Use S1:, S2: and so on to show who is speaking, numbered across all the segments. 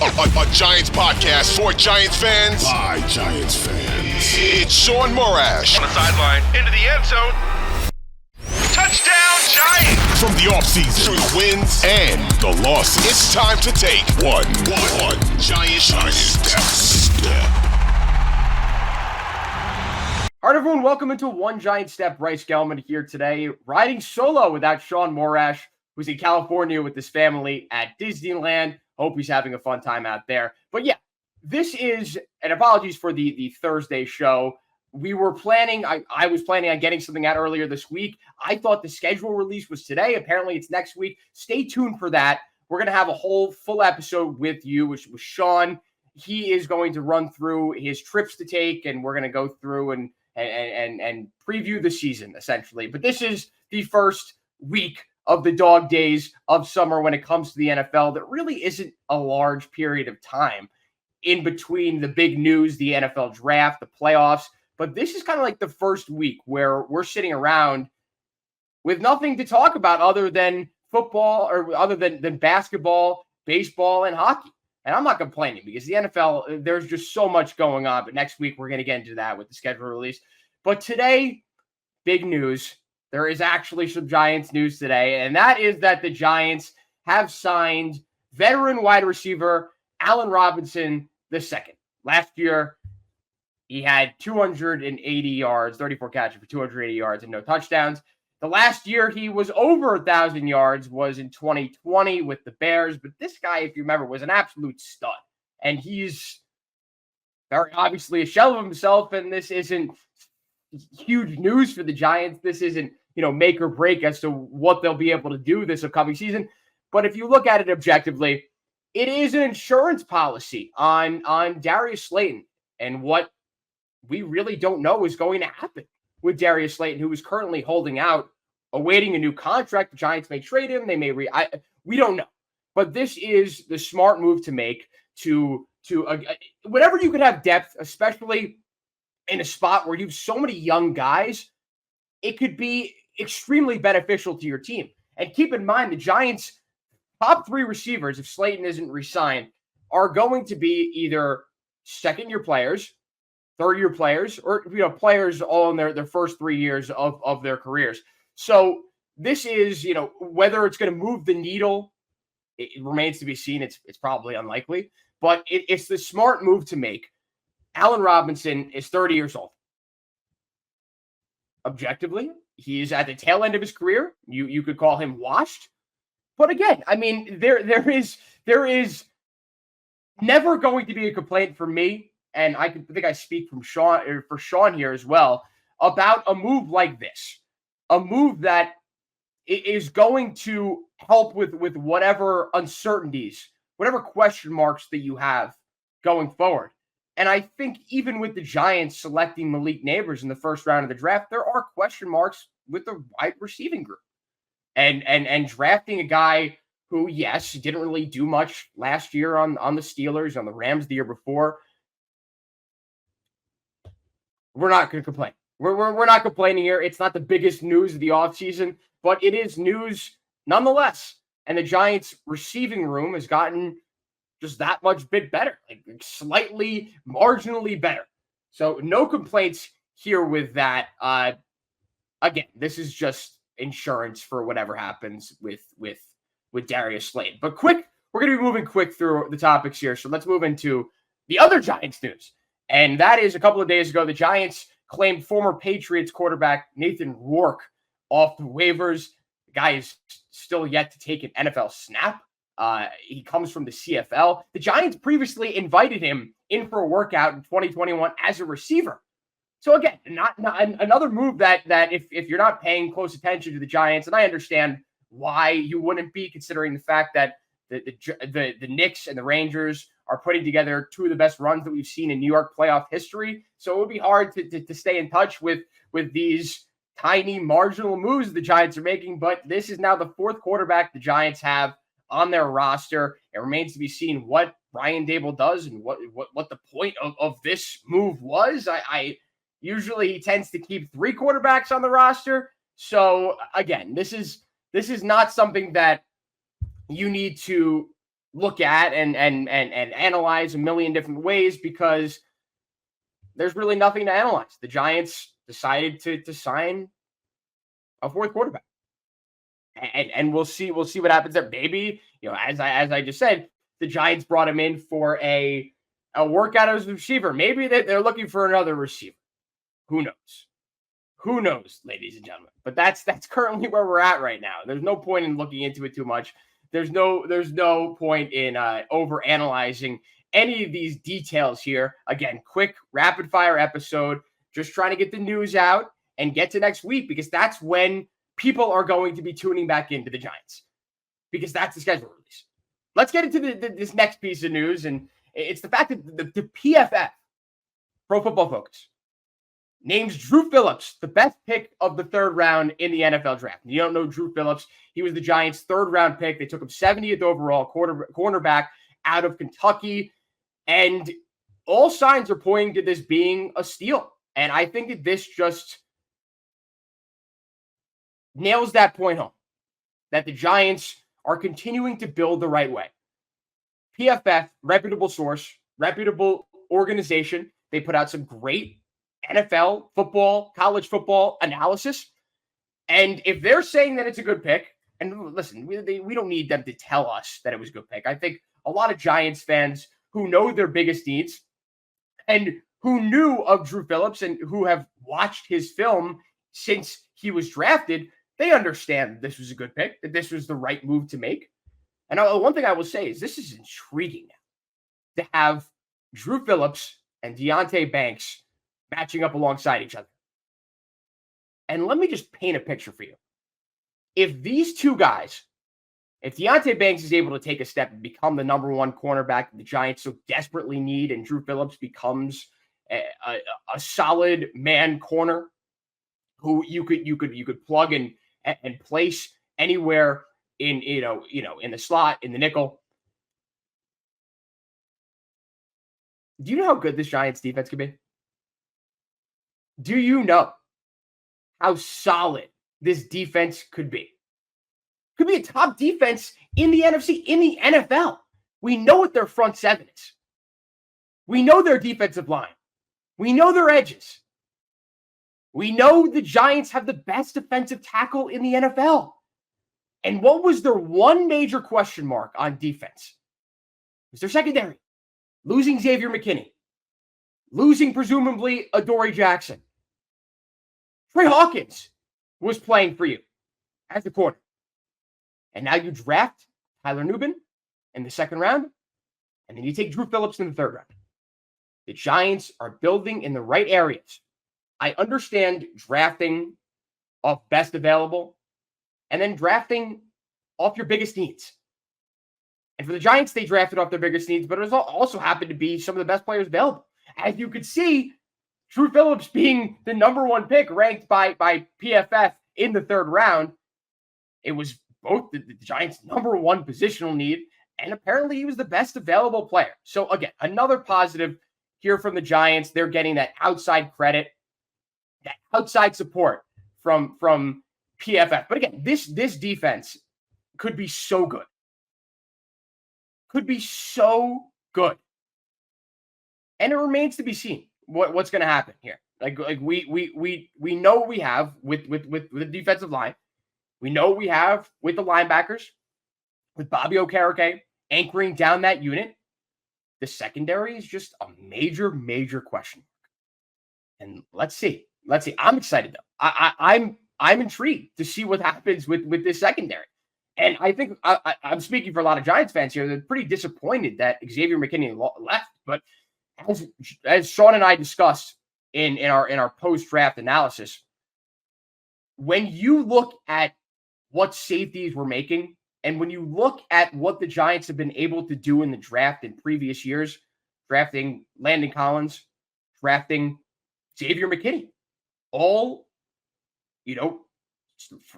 S1: A Giants podcast for Giants fans
S2: by Giants fans.
S1: It's Sean Morash.
S3: On the sideline, into the end zone. Touchdown, Giants!
S1: From the offseason to the wins and the losses, it's time to take one Giant step.
S4: All right, everyone, welcome into One Giant Step. Bryce Gelman here today, riding solo without Sean Morash, who's in California with his family at Disneyland. Hope he's having a fun time out there. But yeah, this is, and apologies for the Thursday show. We were planning, I was planning on getting something out earlier this week. I thought the schedule release was today. Apparently it's next week. Stay tuned for that. We're going to have a whole full episode with you, which was Sean. He is going to run through his trips to take, and we're going to go through and preview the season, essentially. But this is the first week of the dog days of summer when it comes to the NFL. That really isn't a large period of time in between the big news, the NFL draft, the playoffs. But this is kind of like the first week where we're sitting around with nothing to talk about other than football or other than basketball, baseball, and hockey. And I'm not complaining because the NFL, there's just so much going on. But next week, we're going to get into that with the schedule release. But today, big news. There is actually some Giants news today, and that is that the Giants have signed veteran wide receiver Allen Robinson II. Last year, he had 280 yards, 34 catches for 280 yards and no touchdowns. The last year he was over 1,000 yards was in 2020 with the Bears. But this guy, if you remember, was an absolute stud. And he's very obviously a shell of himself. And this isn't huge news for the Giants. This isn't, make or break as to what they'll be able to do this upcoming season. But if you look at it objectively, it is an insurance policy on Darius Slayton. And what we really don't know is going to happen with Darius Slayton, who is currently holding out, awaiting a new contract. The Giants may trade him. They may we don't know. But this is the smart move to make to whenever you could have depth, especially in a spot where you have so many young guys, it could be extremely beneficial to your team. And keep in mind, the Giants' top three receivers, if Slayton isn't re-signed, are going to be either second-year players, third-year players, or players all in their first 3 years of their careers. So this is, whether it's going to move the needle, it remains to be seen. It's probably unlikely, but it's the smart move to make. Allen Robinson is 30 years old. Objectively, he's at the tail end of his career. You could call him washed. But again, I mean, there is never going to be a complaint from me, and I think I speak for Sean here as well, about a move like this. A move that is going to help with whatever uncertainties, whatever question marks that you have going forward. And I think even with the Giants selecting Malik Neighbors in the first round of the draft, there are question marks with the wide receiving group. And drafting a guy who, yes, didn't really do much last year on the Steelers, on the Rams the year before. We're not going to complain. We're not complaining here. It's not the biggest news of the offseason, but it is news nonetheless. And the Giants receiving room has gotten just that much bit better, like slightly, marginally better. So no complaints here with that. Again, this is just insurance for whatever happens with Darius Slayton. But we're going to be moving quick through the topics here. So let's move into the other Giants news. And that is a couple of days ago, the Giants claimed former Patriots quarterback Nathan Rourke off the waivers. The guy is still yet to take an NFL snap. He comes from the CFL. The Giants previously invited him in for a workout in 2021 as a receiver. So again, not another move that if you're not paying close attention to the Giants, and I understand why you wouldn't be, considering the fact that the Knicks and the Rangers are putting together two of the best runs that we've seen in New York playoff history. So it would be hard to stay in touch with these tiny marginal moves the Giants are making. But this is now the fourth quarterback the Giants have on their roster. It remains to be seen what Brian Daboll does and what the point of this move was. I usually he tends to keep three quarterbacks on the roster. So again, this is not something that you need to look at and analyze a million different ways because there's really nothing to analyze. The Giants decided to sign a fourth quarterback. And we'll see what happens there. Maybe, as I just said, the Giants brought him in for a workout as a receiver. Maybe they're looking for another receiver. Who knows? Who knows, ladies and gentlemen? But that's currently where we're at right now. There's no point in looking into it too much. There's no point in over analyzing any of these details here. Again, quick rapid fire episode, just trying to get the news out and get to next week because that's when people are going to be tuning back into the Giants because that's the schedule release. Let's get into this next piece of news, and it's the fact that the PFF, Pro Football Focus, names Drew Phillips the best pick of the third round in the NFL draft. You don't know Drew Phillips. He was the Giants' third-round pick. They took him 70th overall, cornerback out of Kentucky, and all signs are pointing to this being a steal. And I think that this just nails that point home, that the Giants are continuing to build the right way. PFF, reputable source, reputable organization. They put out some great NFL football, college football analysis. And if they're saying that it's a good pick, and listen, we don't need them to tell us that it was a good pick. I think a lot of Giants fans who know their biggest needs and who knew of Drew Phillips and who have watched his film since he was drafted, they understand this was a good pick, that this was the right move to make. And one thing I will say is this is intriguing now to have Drew Phillips and Deonte Banks matching up alongside each other. And let me just paint a picture for you. If these two guys, if Deonte Banks is able to take a step and become the number one cornerback that the Giants so desperately need, and Drew Phillips becomes a solid man corner who you could plug and place anywhere in in the slot, in the nickel. Do you know how good this Giants defense could be? Do you know how solid this defense could be? Could be a top defense in the NFC, in the NFL. We know what their front seven is. We know their defensive line. We know their edges. We know the Giants have the best defensive tackle in the NFL. And what was their one major question mark on defense? It was their secondary. Losing Xavier McKinney. Losing, presumably, Adoree Jackson. Trey Hawkins was playing for you as the corner. And now you draft Tyler Nubin in the second round, and then you take Drew Phillips in the third round. The Giants are building in the right areas. I understand drafting off best available and then drafting off your biggest needs. And for the Giants, they drafted off their biggest needs, but it also happened to be some of the best players available. As you could see, Drew Phillips being the number one pick ranked by PFF in the third round, it was both the Giants' number one positional need, and apparently he was the best available player. So again, another positive here from the Giants. They're getting that outside credit, that outside support from PFF. But again, this defense could be so good. Could be so good. And it remains to be seen what's going to happen here. Like we know what we have with the defensive line. We know what we have with the linebackers, with Bobby Okereke anchoring down that unit. The secondary is just a major, major question mark. And let's see. I'm excited though. I'm intrigued to see what happens with this secondary. And I think I'm speaking for a lot of Giants fans here. They're pretty disappointed that Xavier McKinney left. But as Sean and I discussed in our post-draft analysis, when you look at what safeties were making, and when you look at what the Giants have been able to do in the draft in previous years, drafting Landon Collins, drafting Xavier McKinney, all,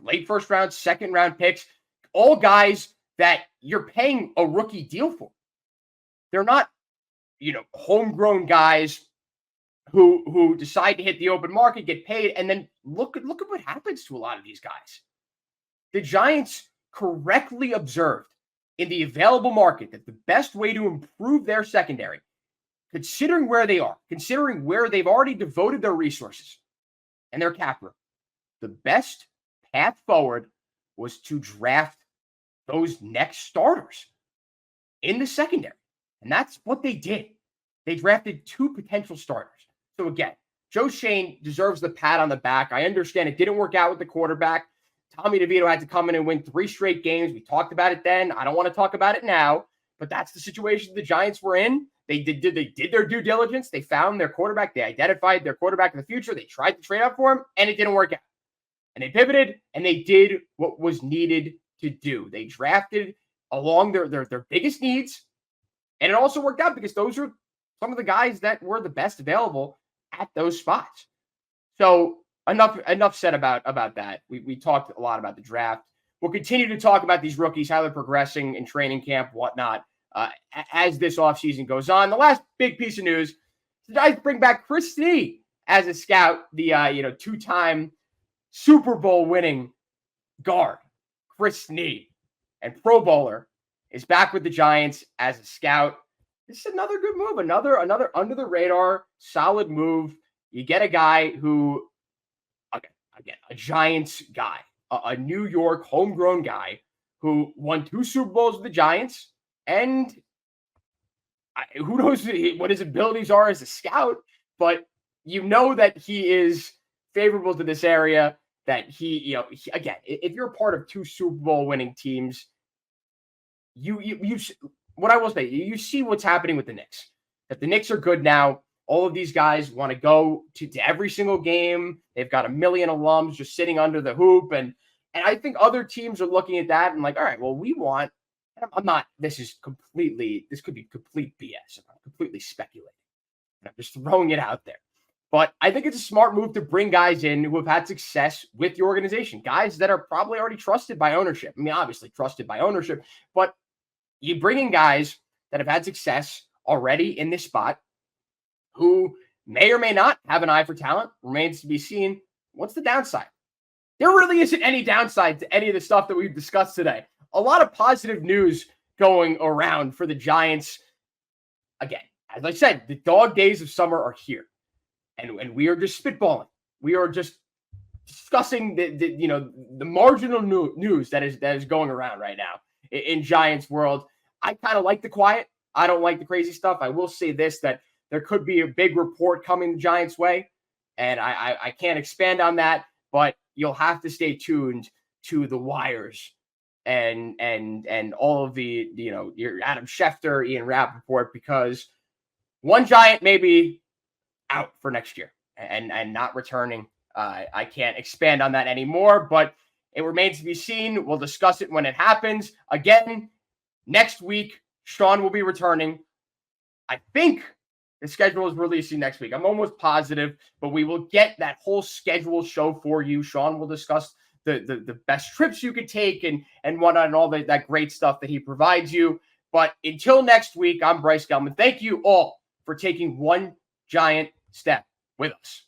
S4: late first round, second round picks, all guys that you're paying a rookie deal for. They're not, homegrown guys who decide to hit the open market, get paid, and then look at what happens to a lot of these guys. The Giants correctly observed in the available market that the best way to improve their secondary, considering where they are, considering where they've already devoted their resources and their cap room, the best path forward was to draft those next starters in the secondary. And that's what they did. They drafted 2 potential starters. So again, Joe Schoen deserves the pat on the back. I understand it didn't work out with the quarterback. Tommy DeVito had to come in and win 3 straight games. We talked about it then. I don't want to talk about it now, but that's the situation the Giants were in. They did their due diligence. They found their quarterback. They identified their quarterback in the future. They tried to trade up for him, and it didn't work out. And they pivoted, and they did what was needed to do. They drafted along their biggest needs, and it also worked out because those are some of the guys that were the best available at those spots. So enough said about that. We talked a lot about the draft. We'll continue to talk about these rookies, how they're progressing in training camp, whatnot, as this offseason goes on. The last big piece of news, the Giants bring back Chris Snee as a scout, the 2-time Super Bowl winning guard. Chris Snee, and Pro Bowler, is back with the Giants as a scout. This is another good move, another under the radar, solid move. You get a guy who, again, a Giants guy, a New York homegrown guy who won 2 Super Bowls with the Giants, and who knows what his abilities are as a scout, but you know that he is favorable to this area, that he again, if you're a part of 2 Super Bowl winning teams, you what I will say, you see what's happening with the Knicks, that the Knicks are good now. All of these guys want to go to every single game. They've got 1 million alums just sitting under the hoop. And I think other teams are looking at that and like, all right, well, this could be complete BS. I'm completely speculating. I'm just throwing it out there. But I think it's a smart move to bring guys in who have had success with the organization, guys that are probably already trusted by ownership. I mean, obviously trusted by ownership, but you bring in guys that have had success already in this spot who may or may not have an eye for talent. Remains to be seen. What's the downside? There really isn't any downside to any of the stuff that we've discussed today. A lot of positive news going around for the Giants. Again, as I said, the dog days of summer are here. And we are just spitballing. We are just discussing the marginal news that is going around right now in Giants world. I kind of like the quiet. I don't like the crazy stuff. I will say this, that there could be a big report coming the Giants' way, and I can't expand on that, but you'll have to stay tuned to the wires and all of the your Adam Schefter, Ian Rappaport, because one Giant may be out for next year and not returning. I can't expand on that anymore, but it remains to be seen. We'll discuss it when it happens. Again, next week, Sean will be returning. I think the schedule is releasing next week. I'm almost positive, but we will get that whole schedule show for you. Sean will discuss the best trips you could take and whatnot, and all that great stuff that he provides you. But until next week, I'm Bryce Gelman. Thank you all for taking one giant step with us.